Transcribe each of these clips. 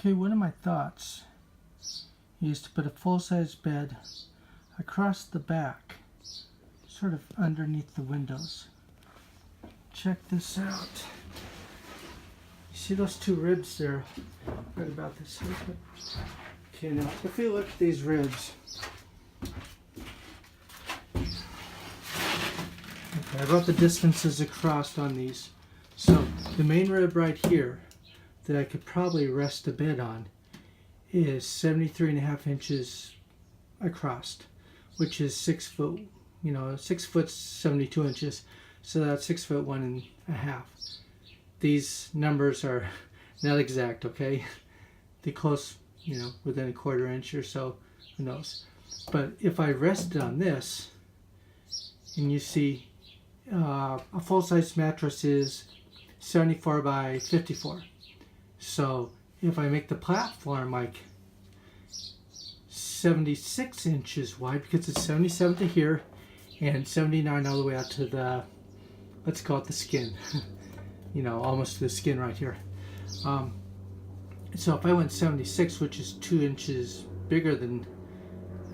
Okay, one of my thoughts is to put a full-size bed across the back, sort of underneath the windows. Check this out. You see those two ribs there? Right about this. Okay, now if we look at these ribs, okay, I wrote the distances across on these. So the main rib right here that I could probably rest a bed on is 73.5 inches across, which is 6 foot, 6 foot 72 inches. So that's 6 foot 1.5. These numbers are not exact, okay? They're close, within a quarter inch or so, who knows. But if I rested on this, and you see a full-size mattress is 74 by 54. So if I make the platform like 76 inches wide, because it's 77 to here and 79 all the way out to the, let's call it the skin, almost to the skin right here. So if I went 76, which is 2 inches bigger than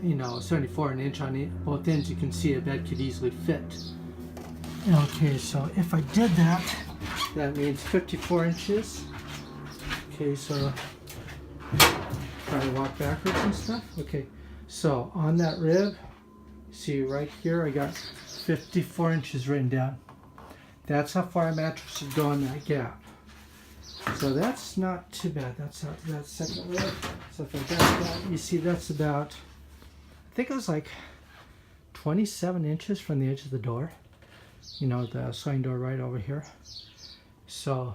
74, an inch on both ends, you can see a bed could easily fit. Okay, so if I did that, that means 54 inches. Okay, so try to walk backwards and stuff. Okay, so on that rib, see right here, I got 54 inches written down. That's how far a mattress would go in that gap. So that's not too bad. That's that second rib. So if I got that, you see that's about, I think it was like 27 inches from the edge of the door. The sliding door right over here. So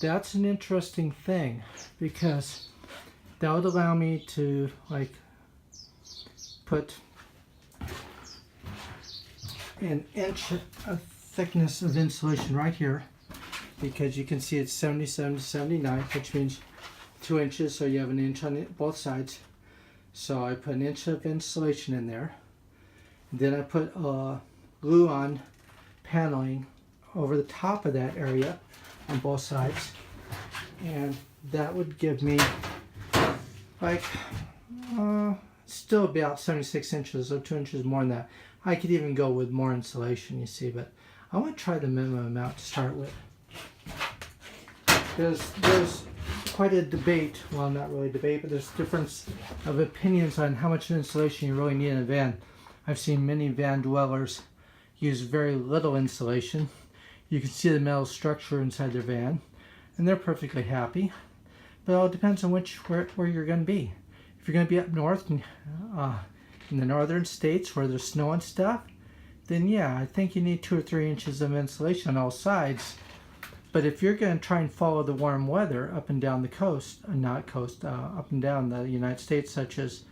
that's an interesting thing, because that would allow me to put an inch of thickness of insulation right here, because you can see it's 77 to 79, which means 2 inches, so you have an inch on both sides. So I put an inch of insulation in there. Then I put glue-on paneling over the top of that area on both sides, and that would give me still about 76 inches, or 2 inches more than that. I could even go with more insulation, you see, but I want to try the minimum amount to start with. There's quite a debate, well, not really debate, but there's difference of opinions on how much insulation you really need in a van. I've seen many van dwellers use very little insulation. You can see the metal structure inside their van, and they're perfectly happy. But it all depends on where you're going to be. If you're going to be up north in the northern states where there's snow and stuff, then yeah, I think you need 2 or 3 inches of insulation on all sides. But if you're going to try and follow the warm weather up and down the coast, up and down the United States, such as,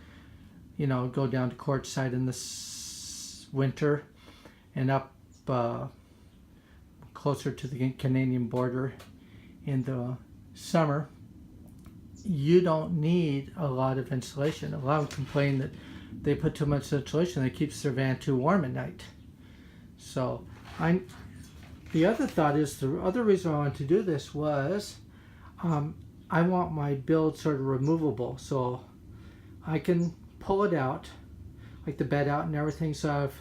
go down to Quartzsite in the winter and up closer to the Canadian border in the summer, you don't need a lot of insulation. A lot of them complain that they put too much insulation, that keeps their van too warm at night. So the other thought is, the other reason I wanted to do this was I want my build sort of removable, so I can pull it out, like the bed out and everything, so I have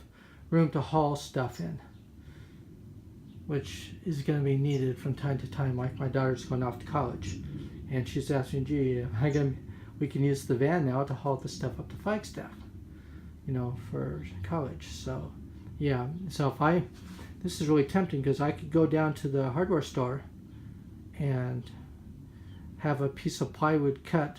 room to haul stuff in, which is going to be needed from time to time. Like my daughter's going off to college, and she's asking, gee, we can use the van now to haul the stuff up to Flagstaff, for college. So yeah, so this is really tempting, because I could go down to the hardware store and have a piece of plywood cut,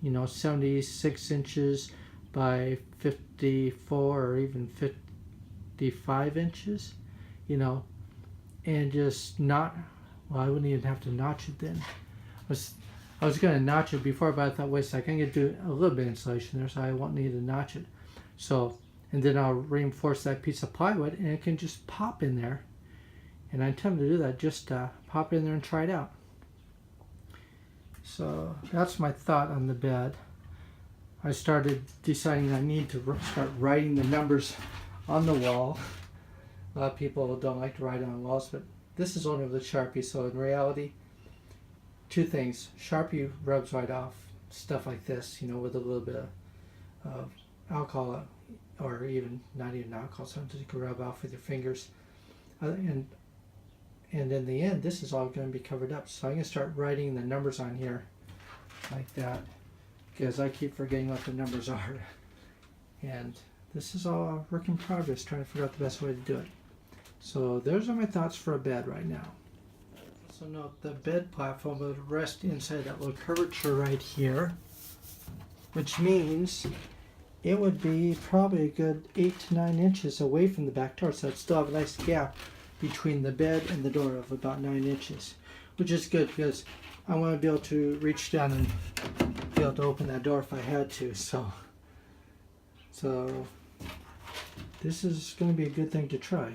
76 inches by 54 or even 55 inches, and just I wouldn't even have to notch it then. I was going to notch it before, but I thought, wait a second, I'm going to do a little bit of insulation there, so I won't need to notch it. So, and then I'll reinforce that piece of plywood, and it can just pop in there. And I intend to do that, just pop in there and try it out. So that's my thought on the bed. I started deciding I need to start writing the numbers on the wall. A lot of people don't like to write on walls, but this is only with a Sharpie, so in reality, two things. Sharpie rubs right off stuff like this, you know, with a little bit of alcohol, or even not even alcohol, sometimes you can rub off with your fingers. And in the end, this is all going to be covered up. So I'm going to start writing the numbers on here like that, because I keep forgetting what the numbers are. And this is all a work in progress, trying to figure out the best way to do it. So those are my thoughts for a bed right now. Also note the bed platform will rest inside that little curvature right here, which means it would be probably a good 8 to 9 inches away from the back door, so it'd still have a nice gap between the bed and the door of about 9 inches, which is good because I want to be able to reach down and be able to open that door if I had to. So this is going to be a good thing to try.